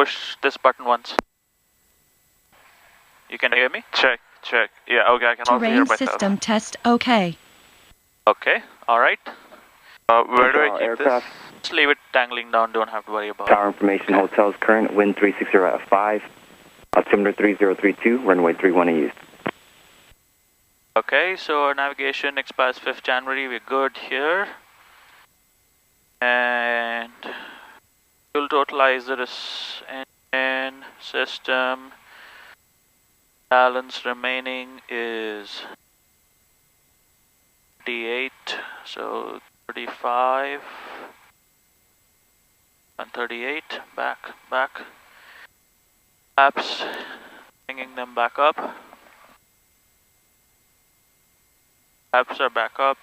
push this button once. You can hear me? Check. Yeah, okay, I can also hear Terrain myself. system test okay. Okay, alright. Where do I keep aircraft? this? Just leave it dangling down, don't have to worry about Tower it. information, hotels current, wind 360 at 5, altimeter 3032, runway 31 in use. Okay, so our navigation expires 5th January, we're good here. And fuel totalizer is in system. Balance remaining is 38, so 35 and 38, back. Flaps, bringing them back up. Flaps are back up.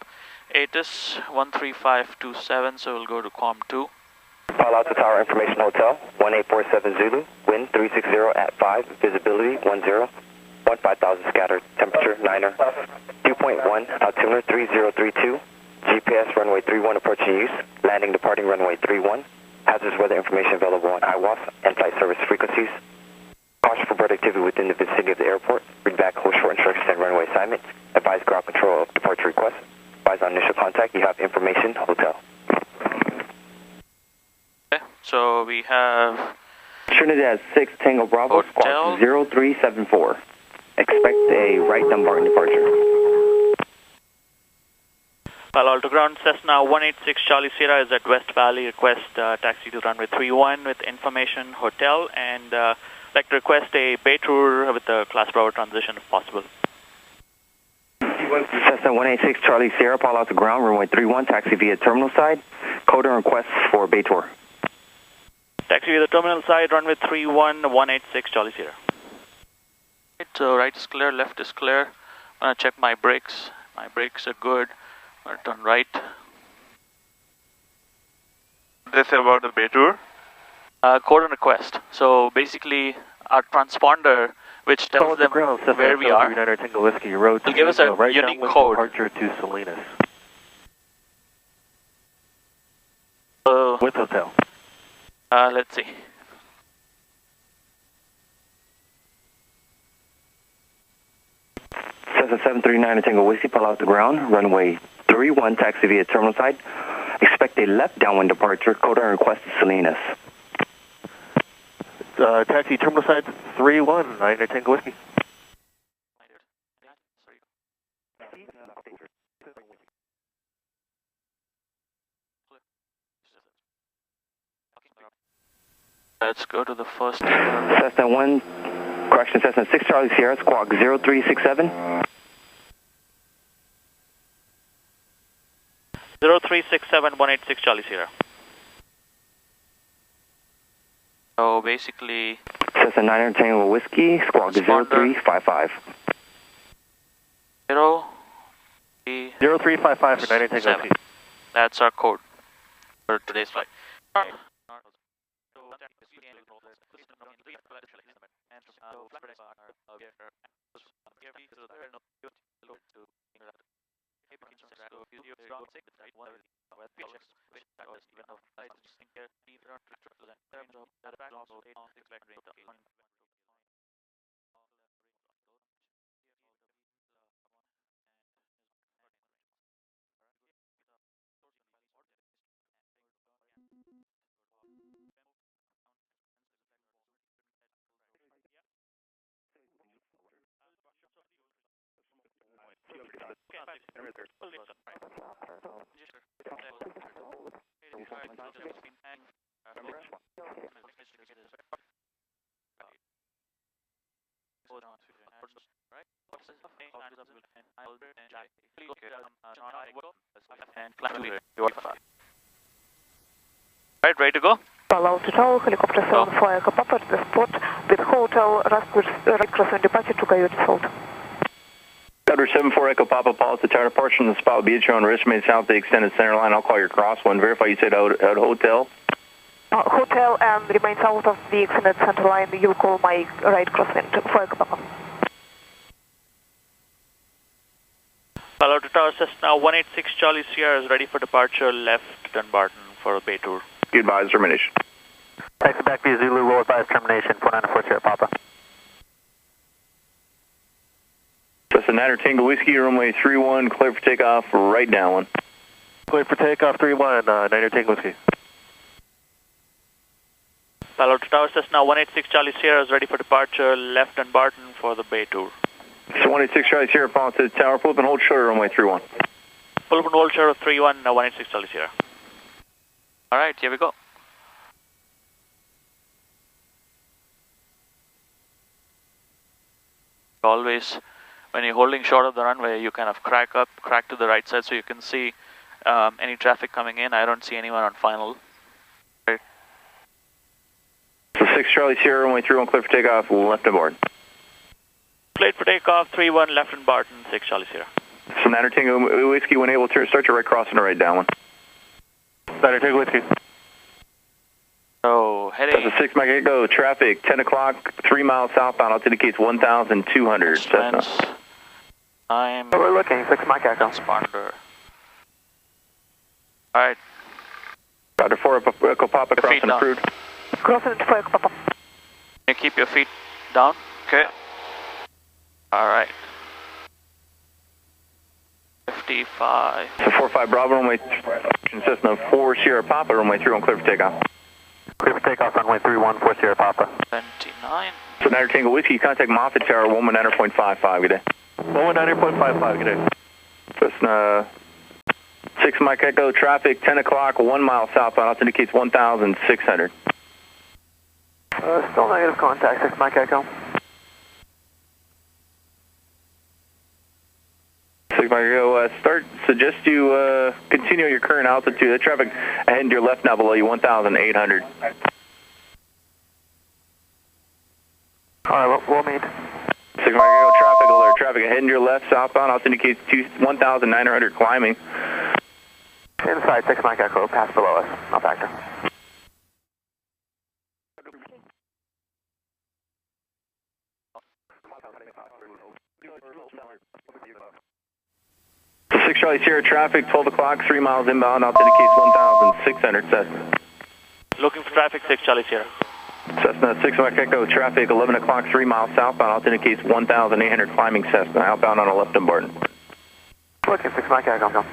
ATIS 13527, so we'll go to COM 2. Palo Alto Tower information, hotel 1847 Zulu, wind 360 at 5, visibility 10, 15,000 scattered, temperature 9er, 2.1, altimeter 3032, GPS runway 31 approaching use, landing departing runway 31, hazardous weather information available on IWAF and flight service frequencies. Caution for bird activity within the vicinity of the airport. Read back hold short instructions and runway assignment. Advise ground control of departure request. Advise on initial contact. You have information, hotel. Okay, so we have Trinidad 6 Tango Bravo, Hotel. squawk 0374. Expect a right Dumbarton departure. Palo Alto ground, Cessna 186 Charlie Sierra is at West Valley. Request taxi to runway 31 with information, hotel, and like to request a bay tour with the class Bravo transition if possible. Cessna 186 Charlie Sierra, Palo Alto ground, runway 31, taxi via terminal side. Code and request for bay tour. Taxi via the terminal side, runway 31, 186 Charlie Sierra. So right is clear, left is clear. I'm going to check my brakes. My brakes are good. I'm going to turn right. They say about the bay tour? Code and request. So basically, our transponder, which tells them where we are, will give us a unique code. Departure to Salinas. With hotel. Let's see. Cessna 739 Tango Whiskey, Palo Alto ground, runway 31, taxi via terminal side. Expect a left downwind departure. Code and request to Salinas. Taxi terminal side 31, 9 Tango Whiskey. Let's go to the first. Cessna 1, correction, Cessna 6 Charlie Sierra, squawk 0367. 0367 186 Charlie Sierra. So basically, Cessna 9 Tango Whiskey, squawk 0355. 0355 for 9 Tango Whiskey. That's our code for today's flight. Right, ready to go? Palo Alto Tower, helicopter 7 fly Echo Papa to the spot with hotel, right crossing departure to Coyote Salt. Cutter 74 Echo Papa, Palo Alto Tower, departure from the spot will be at your own risk, made south of the extended center line. I'll call your crosswind. Verify you said out hotel. Hotel and remain south of the extended center line. You'll call my right crosswind for Echo Papa. Palo Alto Tower, Cessna 186 Charlie Sierra is ready for departure left Dumbarton for a bay tour. Goodbye, termination. Taxi back via Zulu, roll advise termination, 494 Sierra Papa. Cessna 9 Tango Whiskey, runway 31, clear for takeoff, right downwind. Clear for takeoff, 31, 9 Tango Whiskey. Palo Alto Tower, Cessna 186 Charlie Sierra is ready for departure, left Dumbarton for the Bay Tour. So 186 Charlie Sierra, Palo Alto Tower, pull up and hold short, runway 31. Pull up and hold short of 31, 186 Charlie Sierra. Alright, here we go. Always, when you're holding short of the runway, you kind of crack to the right side so you can see any traffic coming in. I don't see anyone on final. Right. So 6 Charlie Sierra, runway 31, clear for takeoff, left aboard. Cleared for takeoff, 31, left in Barton, 6 Charlie Sierra. So 9 Tango Whiskey, when able to start your right crossing the right downwind. 9 Tango Whiskey. So, heading. That's a 6 Mike Echo, traffic, 10 o'clock, 3 miles southbound, altitude indicates 1,200. Cessna. I'm. We're looking, 6 Mike Echo. Transponder. Alright. Roger 4 Echo Papa, crossing approved. Crossing 4 Echo Papa. Can you keep your feet down? Okay. Alright. 55. So 45 Bravo, runway Cessna 4 Sierra Papa, runway 31, clear for takeoff. Clear for takeoff, runway 31, 4 Sierra Papa. 29. So 9 Tango Whiskey, contact Moffett Tower, 119.55, good day. 119.55, good day. Cessna 6 Mike Echo, traffic, 10 o'clock, 1 mile southbound, altitude indicates 1,600. Still negative contact, 6 Mike Echo. 6 Mike Echo, suggest you continue your current altitude. The traffic ahead to your left now below you, 1,800. Alright, we'll meet. 6 Mike Echo, traffic alert. Traffic ahead to your left southbound, altitude indicates 1,900 climbing. Inside 6 Mike Echo, pass below us, no factor. So 6 Charlie Sierra, traffic, 12 o'clock, 3 miles inbound, altitude indicates 1,600, Cessna. Looking for traffic, 6 Charlie Sierra. Cessna 6 Mike Echo, traffic, 11 o'clock, 3 miles southbound, altitude indicates 1,800 climbing, Cessna, outbound on a left Dumbarton. Looking 6 Mike Echo.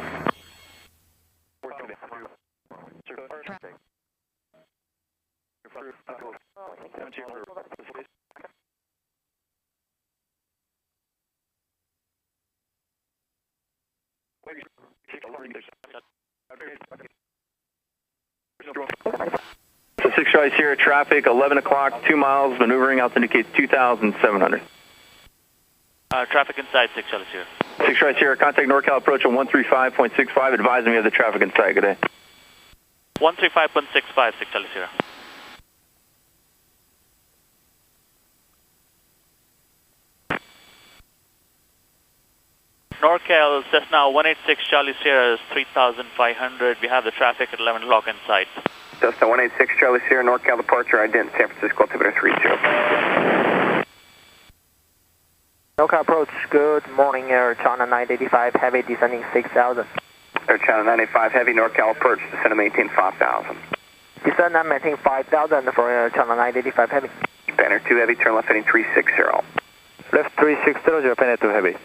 So 6 Charlie Sierra, traffic, 11 o'clock, 2 miles, maneuvering, altitude indicates 2,700. Traffic inside, 6 Charlie Sierra. 6 Charlie Sierra, contact NorCal approach on 135.65, advising me of the traffic in sight, good day. 135.65, 6 Charlie Sierra. NorCal, Cessna 186 Charlie Sierra is 3,500. We have the traffic at 11 o'clock inside. Cessna 186 Charlie Sierra, NorCal departure, ident San Francisco, altimeter 30. NorCal approach, good morning, Air China 985, heavy descending 6,000. Air China 985, heavy, NorCal approach, descend and maintain 5,000. Descend and maintain 5,000 for Air China 985, heavy. Banner 2 heavy, turn left heading 360. Left 360, Japan 2 heavy.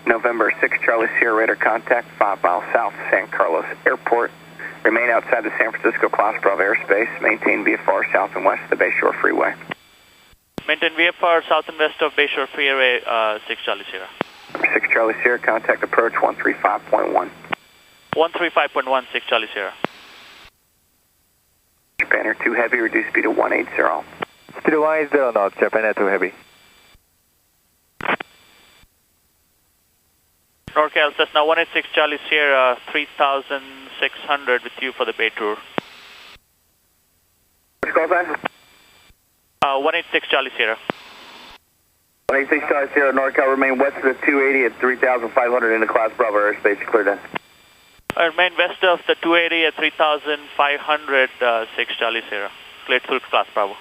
November 6 Charlie Sierra, radar contact, 5 miles south, San Carlos Airport. Remain outside the San Francisco Class Bravo airspace. Maintain VFR south and west of the Bayshore Freeway. Maintain VFR south and west of Bayshore Freeway, 6 Charlie Sierra. 6 Charlie Sierra, contact approach 135.1. 135.1, 6 Charlie Sierra. Japan 2 heavy, reduce speed to 180. Speed 180 knots, Japan 2 heavy. NorCal, Cessna 186 Charlie Sierra, 3,600 with you for the Bay Tour. What's call sign? 186 Charlie Sierra. 186 Charlie Sierra, NorCal, remain west of the 280 at 3,500 in the Class Bravo airspace, cleared in. Remain west of the 280 at 3,500, 6 Charlie Sierra. Cleared through Class Bravo.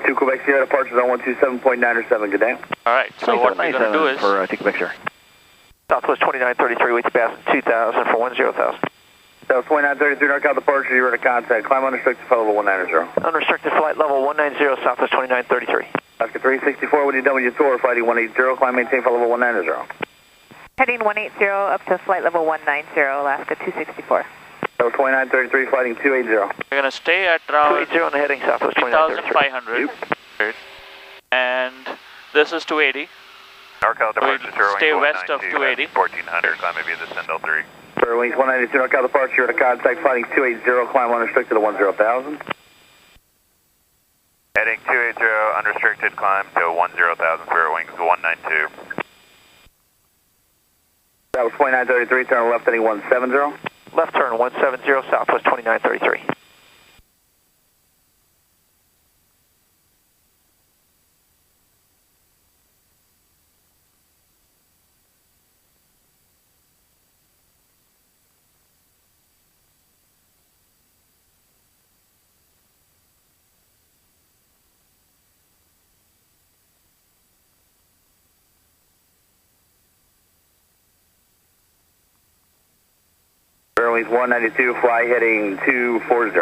2 Quebec Sierra, departures on 127.907, good day. Alright, so what we're going to do is... For Quebec Sierra. Southwest 2933 with you passing 2,000 for 10,000. That was 2933 NorCal departure, you were to contact. Climb unrestricted flight level 190. Unrestricted flight level 190, Southwest 2933. Alaska 364, when you're done with your tour, flight 180, climb maintain flight level 190. Heading 180 up to flight level 190, Alaska 264. That was 2933, flighting 280. We're going to stay at around 280 on the heading, Southwest 2933. 3,500. And this is 280. NorCal departure, We'll stay west of 280. 1400, climb maybe the Sendell 3. Wings 192 NorCal departure, you're to contact. Flighting 280, climb unrestricted to 10,000. Heading 280, unrestricted climb to 10,000, Spirit Wings 192. That was 2933, turn left heading 170. Left turn 170, Southwest 2933. Wings 192, fly heading 240.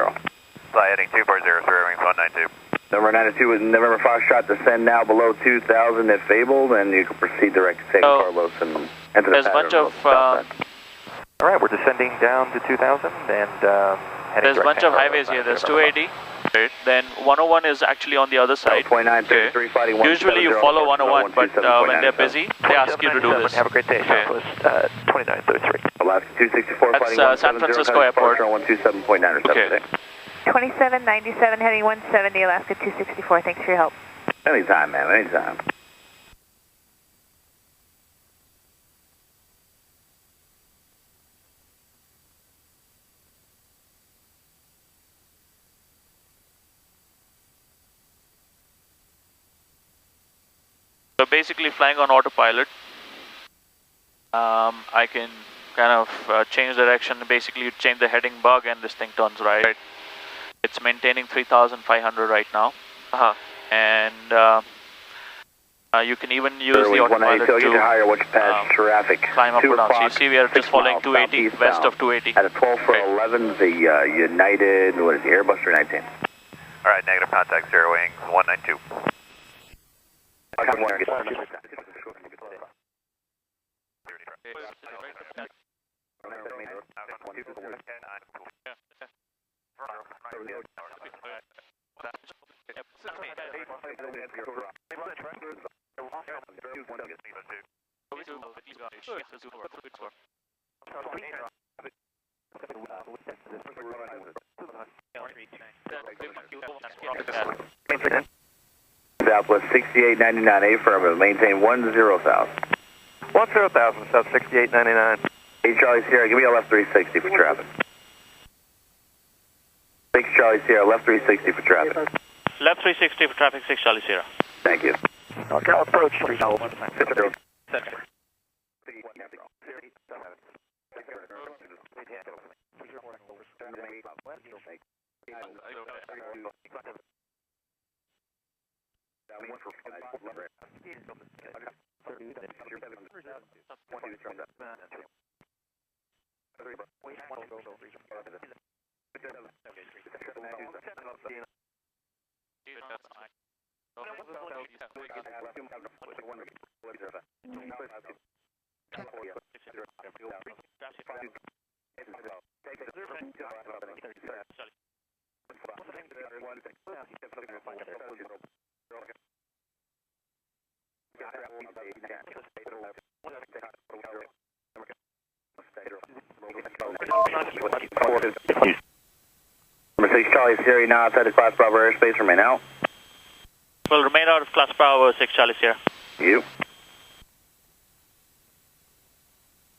Fly heading 240, Spirit Wings 192. Number 92 is November Foxtrot, descend now below 2,000 if able, and you can proceed direct to San Carlos and enter the There's a bunch of All right, we're descending down to 2,000 and heading there's a bunch of highways here. There's 280. Then 101 is actually on the other side. 2933, fighting 170. Usually you follow 101, but when they're busy, they ask you to do this. Have a great day, Southwest 2933. Alaska 264, That's fighting San Francisco Airport. 127.9. Okay. 2797, heading 170, Alaska 264. Thanks for your help. Anytime, man, anytime. So basically flying on autopilot, I can kind of change direction. Basically you change the heading bug and this thing turns right. It's maintaining 3,500 right now. And you can even use the autopilot to climb up or down. So you see we are just following 280, west of 280. At a 12 for 11, the United, what is the Airbus 319? Alright, negative contact, Zero Wings 192. Southwest 6899, affirmative, maintain 10,000. 10,000, South 6899. Hey Charlie Sierra, give me a left 360 for traffic. 6 Charlie Sierra, left 360 for traffic. Left 360 for traffic, 6 Charlie Sierra. Thank you. NorCal approach 3,000. Number 6 Charlie Sierra, now outside the Class Bravo airspace, remain out. Will remain out of Class Bravo, 6 Charlie Sierra. You.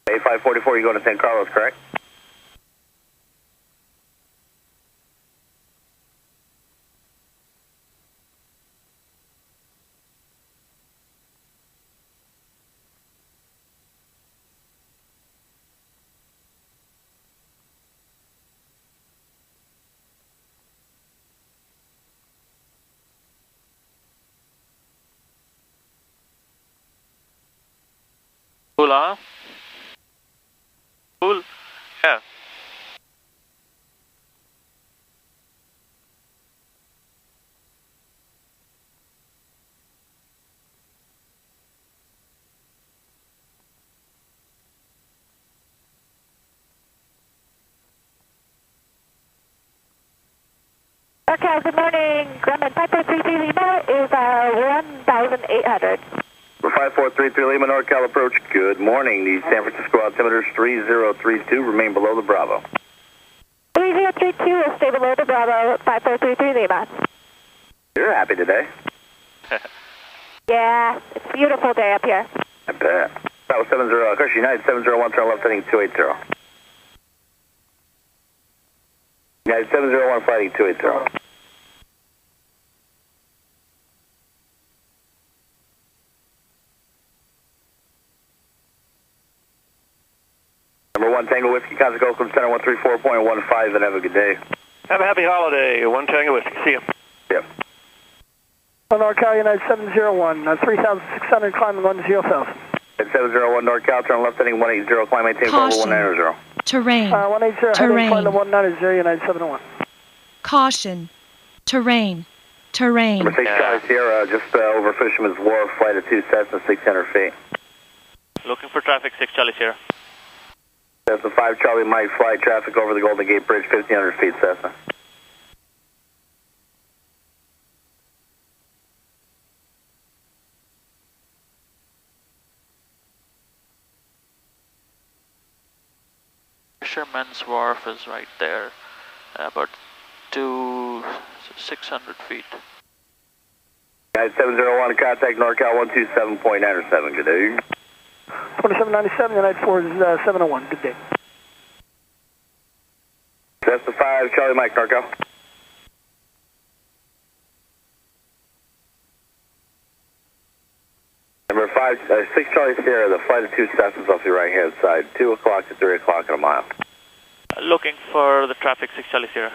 A544, you're going to San Carlos, correct? Cool, huh? Cool. Yeah. NorCal, good morning. Grumman 5433 Lima is 1,800. 5433 Lima, NorCal approach. Good morning. The San Francisco altimeter is 3032. Remain below the Bravo. 3032 will stay below the Bravo. 5433 Lima. You're happy today. Yeah, it's a beautiful day up here. I bet. That was 70, Cushion United 701, turn left heading 280. United 701, flighting 280. Number 1 Tango Whiskey, contact Oakland Center 134.15, and have a good day. Have a happy holiday. 1 Tango Whiskey. See you. Yep. NorCal United 701, 3,600, climbing 10,000. 701 NorCal, turn left heading 180, climb maintain forward 190. Terrain. 180, Terrain. heading climb 190, United 701. Caution. Terrain. Terrain. Number 6 Charlie Sierra, just over Fisherman's Wharf, flight of 2 Cessna, 600 feet. Looking for traffic, 6 Charlie Sierra. Cessna 5 Charlie Mike, flight traffic over the Golden Gate Bridge, 1,500 feet, Cessna. Fisherman's Wharf is right there, about 600 feet. United 701, contact NorCal 127.97, good day. 2797, United 701, good day. Cessna 5 Charlie Mike, NorCal. Number 6 Charlie Sierra, the flight of 2 Cessnas off your right hand side, 2 o'clock to 3 o'clock in a mile. Looking for the traffic, 6 Charlie Sierra.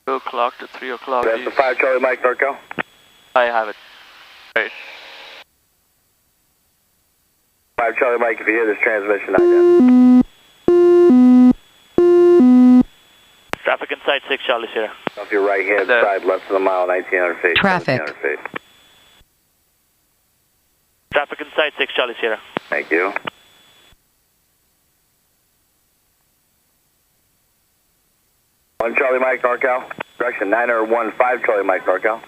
2 o'clock to 3 o'clock. Cessna 5 Charlie Mike, NorCal. I have it. Right. 5 Charlie Mike, if you hear this transmission, I Traffic inside 6 Charlie Sierra. off your right hand side, less than a mile, 1,900 feet. Traffic. 1,900 feet. Traffic inside 6 Charlie Sierra. Thank you. One Charlie Mike, NorCal. Direction 915 Charlie Mike, NorCal.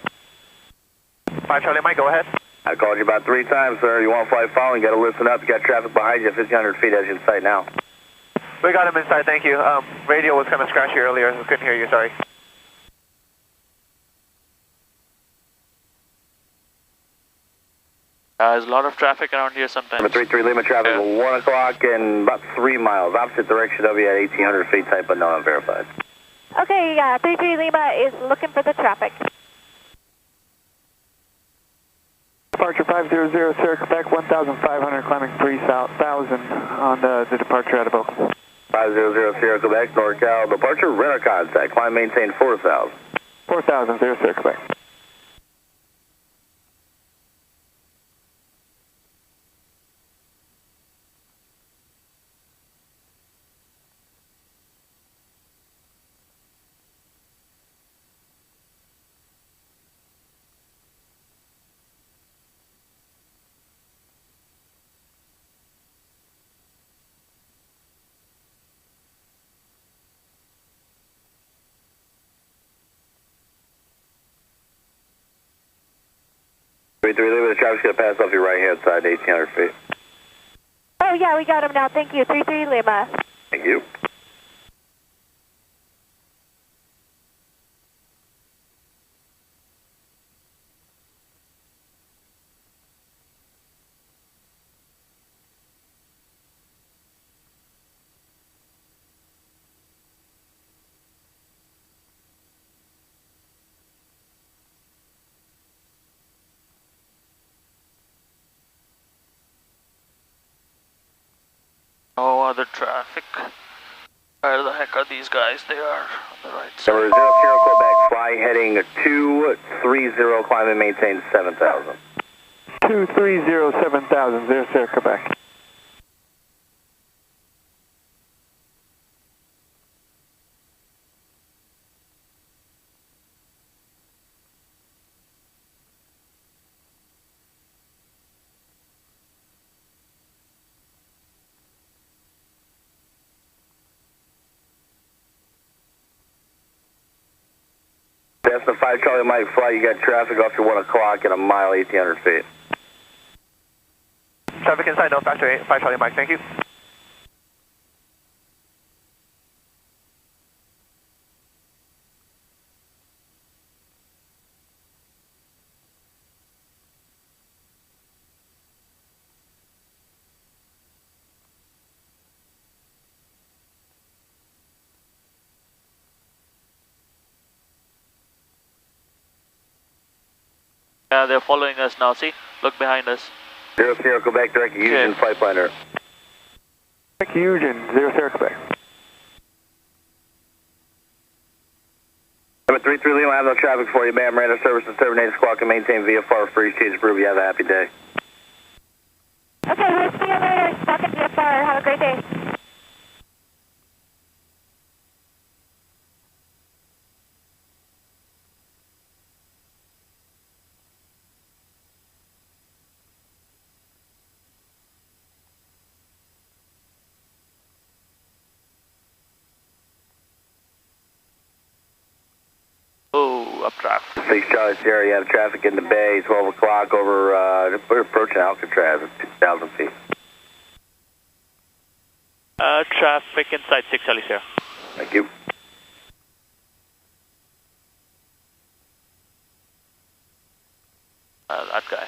5 Charlie Mike, go ahead. I called you about 3 times, sir. You want to fly following, you got to listen up. You got traffic behind you, 1,500 feet as you in sight now. We got him inside, thank you. Radio was kind of scratchy earlier, we couldn't hear you, sorry. There's a lot of traffic around here sometimes. Number 33 Lima, traffic at 1 o'clock and about 3 miles. Opposite direction of you at 1,800 feet, type unknown, unverified. Okay, 33 Lima is looking for the traffic. Departure 500, Sierra, Quebec, 1,500, climbing 3,000 on the departure out of Oakland. 500 Sierra, Quebec, NorCal, departure, radar contact, climb maintain 4,000. 4,000, Sierra, Quebec. The traffic's going to pass off your right hand side, 1,800 feet. Oh yeah, we got him now, thank you. 33 Lima. Thank you. No other traffic. Where the heck are these guys? They are on the right side. Number 0 Sierra, Quebec, fly heading 230, climb and maintain 7,000. 230, 7,000, Sierra, Quebec. Cessna 5 Charlie Mike flight, you got traffic off your 1 o'clock at a mile, 1,800 feet. Traffic inside, no factor 8, 5 Charlie Mike, thank you. Yeah, they're following us now, see? Look behind us. 0 Sierra Quebec, direct Eugene, Pipeliner. Direct Eugene, 0 Sierra Quebec. I'm at 33 Lima, I have no traffic for you, ma'am. Radar services terminated, squawk and maintain VFR free. Change approve, you have a happy day. Okay, we'll see you later. Squawk and VFR, have a great day. Oh, updraft. 6 Charlie Sierra, you have traffic in the bay, 12 o'clock over, we're approaching Alcatraz at 2,000 feet. Traffic inside 6 Charlie Sierra. Thank you. That guy.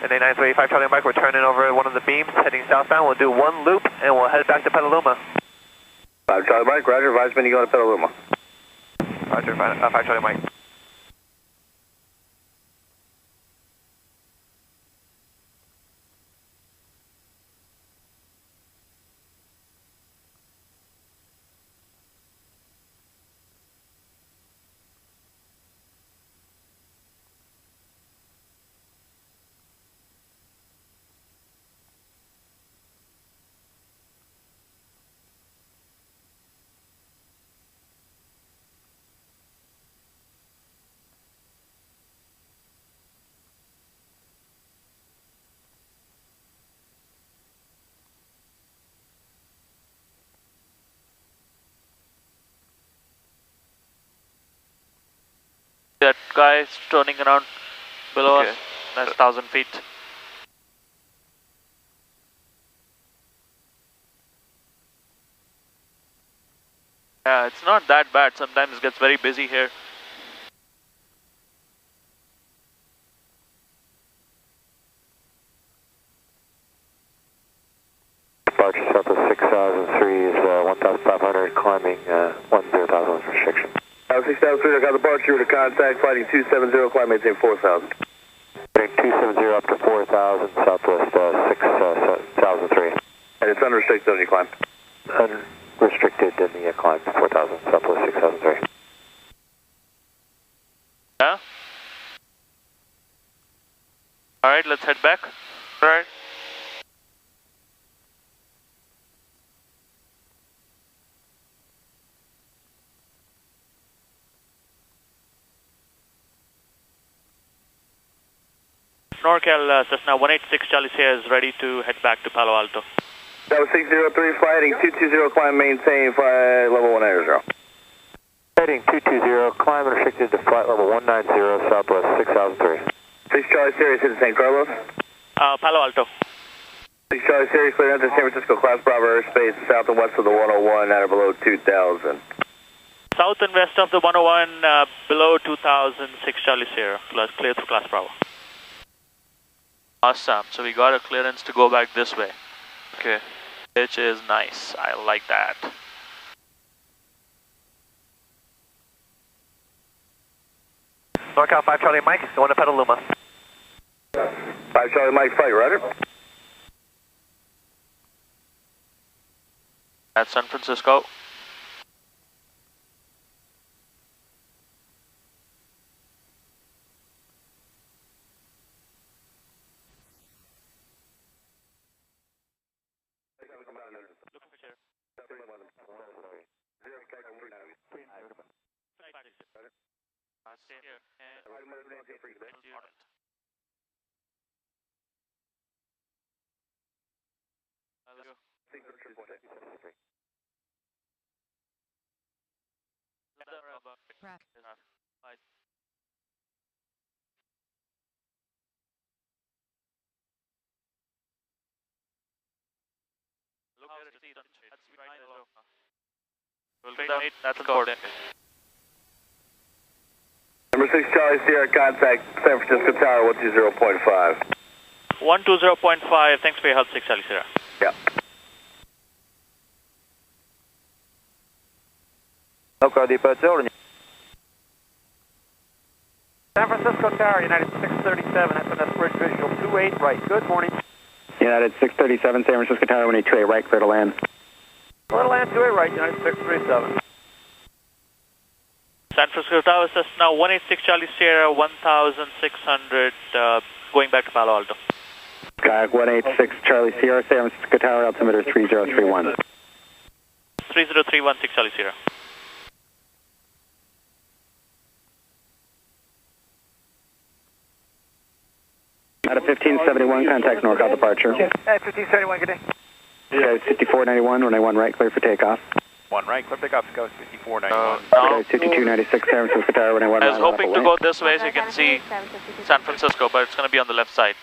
And A935 5 Charlie Mike, we're turning over one of the beams, heading southbound. We'll do one loop, and we'll head back to Petaluma. 5 Charlie Mike, roger, advise me to go to Petaluma. Roger, 5 Charlie Mike. That guy is turning around below us. That's 1,000 feet. Yeah, it's not that bad. Sometimes it gets very busy here. Departure Southwest 6003 is 1,500, climbing 10,000 restriction. 6003, I got the departure to contact, flighting 270, climb maintain 4,000. 270 up to 4,000, Southwest 6003. And it's unrestricted on your climb. Unrestricted in the climb, 4,000, Southwest 6003. Yeah? Alright, let's head back. Alright. NorCal Cessna 186 Charlie Sierra is ready to head back to Palo Alto. That was 603, flighting 220, climb maintain, flight level 180. Heading 220, climb restricted to flight level 190, Southwest 6003. 6 Charlie Sierra, hit St. Carlos. Palo Alto. 6 Charlie Sierra, clear enter San Francisco, class Bravo airspace, south and west of the 101, at or below 2,000. South and west of the 101, below 2,000, 6 Charlie Sierra, clear through class Bravo. Awesome, so we got a clearance to go back this way. Okay. Which is nice, I like that. NorCal 5 Charlie Mike, going to Petaluma. 5 Charlie Mike, flight, roger. That's San Francisco. Stay here and Prep. Look at it, that's right. We'll get that. That's important. Number 6 Charlie Sierra, contact San Francisco Tower 120.5. 120.5, thanks for your help, 6 Charlie Sierra. Yeah. Local departure. San Francisco Tower, United 637, SMS bridge visual 28 right. Good morning. United 637, San Francisco Tower, 128 right, clear to land. Clear to land 28 right, United 637. San Francisco Tower, Cessna 186 Charlie Sierra, 1,600, going back to Palo Alto. Skyhawk 186 Charlie Sierra, San Francisco Tower, altimeter 3031. 3031, 6 Charlie Sierra. Out of 1571, contact NorCal departure. 1571, good day. Okay, 5491, runway 1 right, clear for takeoff. 1 right, clear takeoff, go 5491. Okay, 5296 San Francisco Tower, runway 1 right. I was hoping to go this way so you can see San Francisco, but it's going to be on the left side.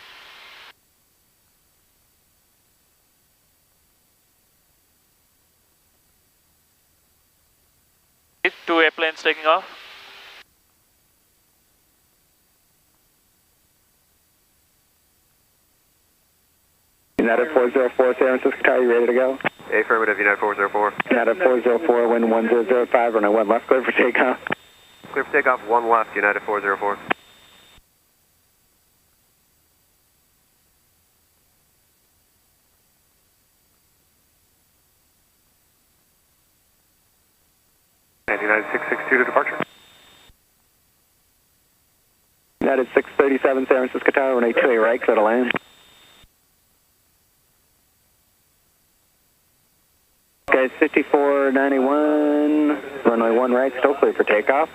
Two airplanes taking off. United 404, San Francisco Tower, you ready to go? Affirmative, United 404. United 404, wind 1005, runway 1 left, clear for takeoff. Clear for takeoff, 1 left, United 404. And United 662 to departure. United 637, San Francisco Tower, runway 28 right, clear to land. Guys, 5491, runway 1 right, still clear for takeoff.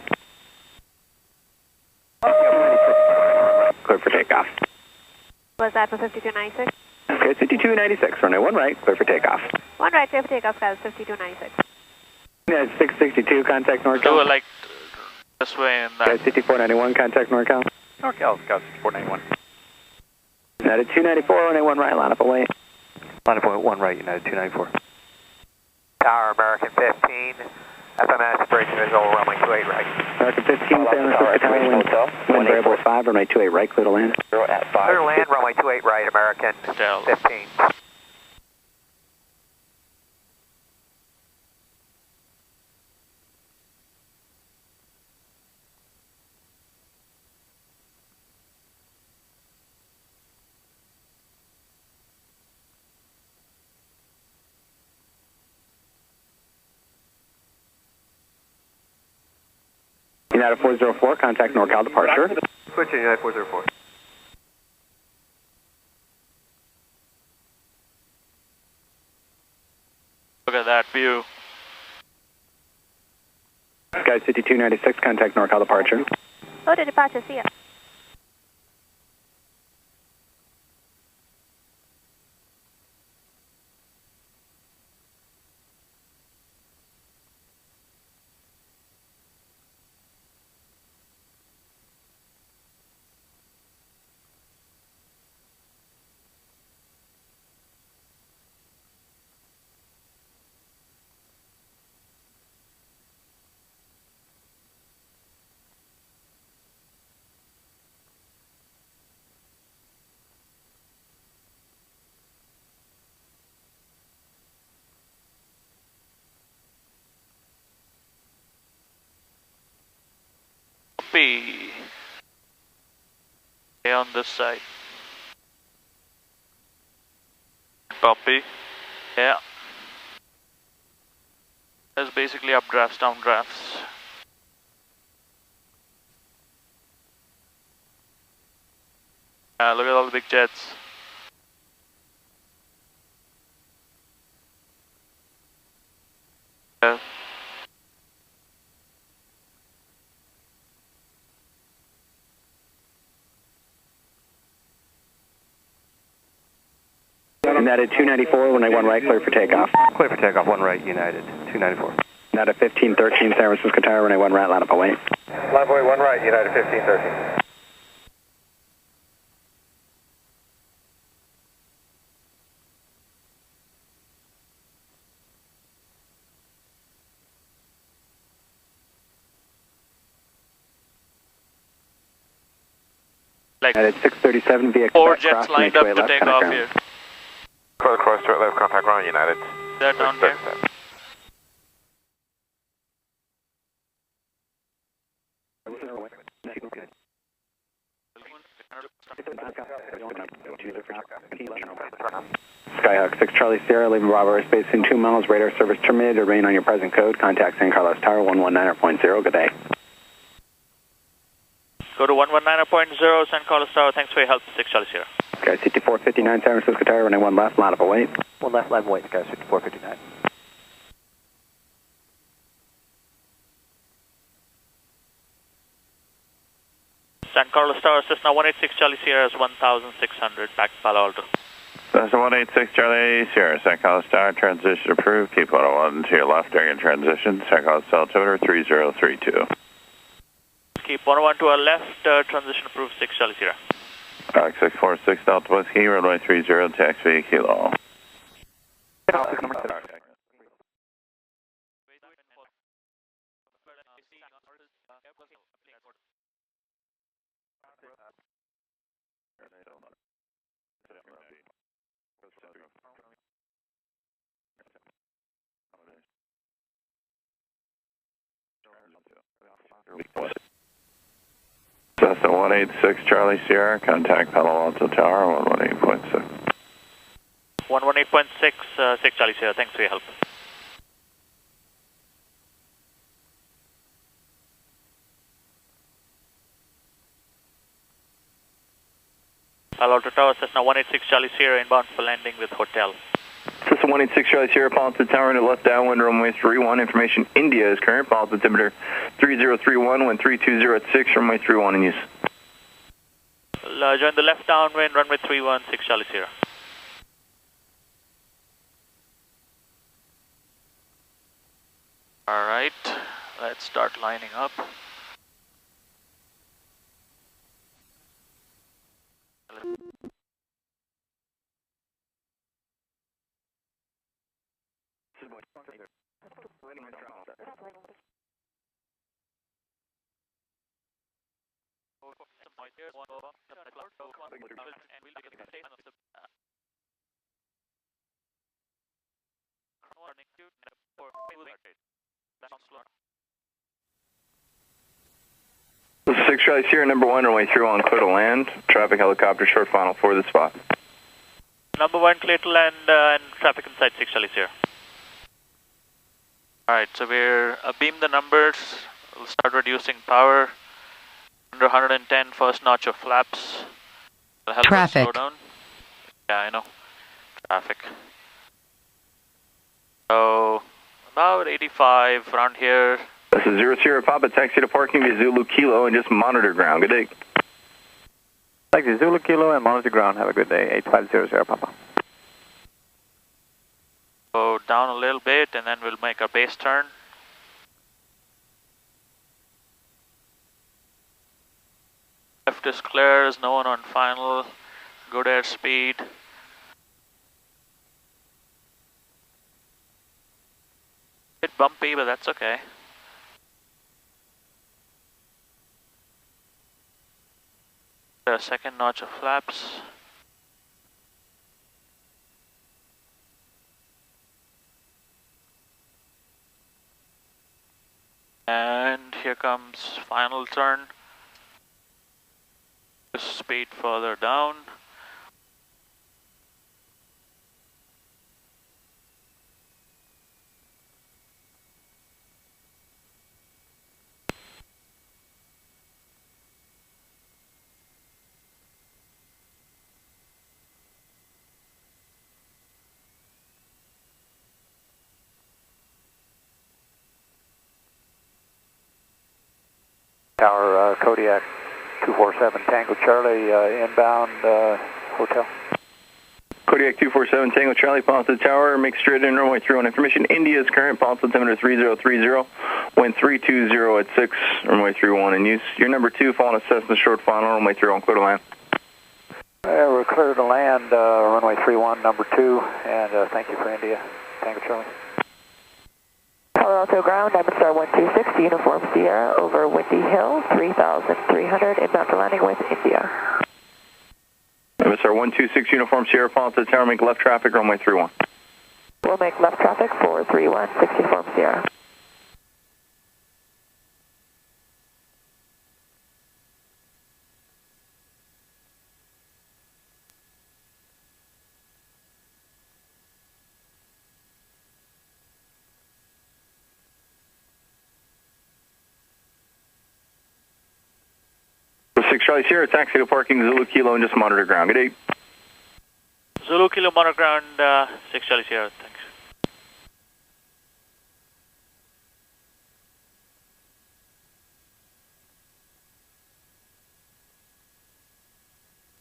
Clear for takeoff. Was that for 5296? Okay, 5296, runway 1 right, clear for takeoff. 1 right, clear for takeoff, guys, 5296. Yeah, 662, contact NorCal. Do it like this way and that. Okay, 5491, contact NorCal. NorCal, Scout 6491. United 294, runway 1 right, line up away. Line up 1 right, United 294. Tower, American 15, FMS, bridge visual, runway 28 right. American 15, San Francisco Tower, wind variable at 5, runway 28 right, clear to land. Clear to land, runway 28 right, American 15. United 404, contact NorCal departure. Switching, United 404. Look at that view. Guys, 5296, contact NorCal departure. Oh, to departure, see ya. Puppy. Okay, on this side. Puppy. Yeah. That's basically updrafts, downdrafts. Look at all the big jets. Yeah. United 294, runway 1 right, clear for takeoff. Clear for takeoff, 1 right, United 294. United 1513, San Francisco Tower, runway 1 right, line up away. Runway 1 right, United 1513. United 637 via 4 jets lined up to take off here. Close course to left, contact ground, United. They're down here. Skyhawk 6 Charlie Sierra, leaving Bravo airspace in 2 miles, radar service terminated, remain on your present code, contact San Carlos Tower 119.0, good day. Go to 119.0, San Carlos Tower, thanks for your help, 6 Charlie Sierra. Sky 5459, San Francisco Tower, runway 1 left, line up away. 1 left, line away, Sky 5459. San Carlos Tower, Cessna 186 Charlie Sierra is 1,600, back to Palo Alto. Cessna 186 Charlie Sierra, San Carlos Tower, transition approved. Keep 101 to your left during transition. San Carlos altimeter 3032. Keep 101 to our left, transition approved, 6 Charlie Sierra. 646 Delta Whiskey, runway 30, taxi kilo. Cessna 186 Charlie Sierra, contact Palo Alto Tower 118.6. 118.6, 6 Charlie Sierra, thanks for your help. Palo Alto Tower, Cessna 186 Charlie Sierra, inbound for landing with hotel. Cessna 186 Charlie Sierra, Palo Alto Tower, into left downwind, runway 31. Information India is current. Palo Alto altimeter 3031, wind 320 at 6, runway 31 in use. Join the left downwind, runway 31, 6 Charlie Sierra. Alright, let's start lining up. This is 6 Charlie Sierra, number 1, runway 31, clear to land. Traffic helicopter, short final for the spot. Number 1, clear to land and traffic inside 6 Charlie Sierra. Alright, so we're beam the numbers. We'll start reducing power. Under 110, first notch of flaps. Will help us slow down. Yeah, I know. Traffic. So, about 85 around here. This is 0 Sierra Papa, taxi to parking via Zulu Kilo and just monitor ground. Good day. Taxi Zulu Kilo and monitor ground. Have a good day. 8500 Sierra Papa. Go down a little bit and then we'll make our base turn. Left is clear, there's no one on final. Good airspeed. Bit bumpy, but that's okay. A second notch of flaps. And here comes final turn. Speed further down. Tower Kodiak 247 Tango Charlie, inbound hotel. Kodiak 247 Tango Charlie, Palo Alto Tower, make straight in runway 31 information. India's current, Palo Altimeter 3030, wind 320 at 6, runway 31 in use. Your number 2, following a Cessna short final, runway 31, clear to land. We're clear to land, runway 31, number 2, and thank you for India. Tango Charlie. Palo Alto ground, Diamond Star 126, Uniform Sierra, over Windy Hill, 3,300, inbound to landing with India. Diamond Star 126, Uniform Sierra, Palo Alto Tower, make left traffic, runway 31. We'll make left traffic, 431, 6 Uniform Sierra. Charlie Sierra, taxi to parking, Zulu Kilo, and just monitor ground. Good day. Zulu Kilo monitor ground, 6 Charlie Sierra, thanks.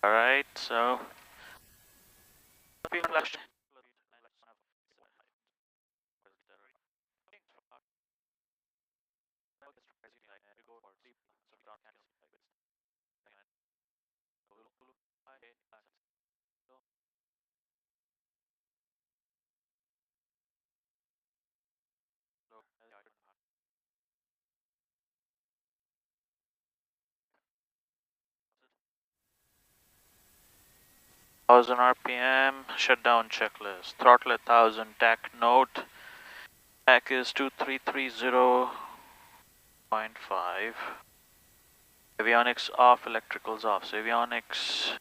Alright, so... Thousand RPM, shutdown checklist. Throttle 1000, TAC note. TAC is 2330.5. Avionics off, electricals off. So avionics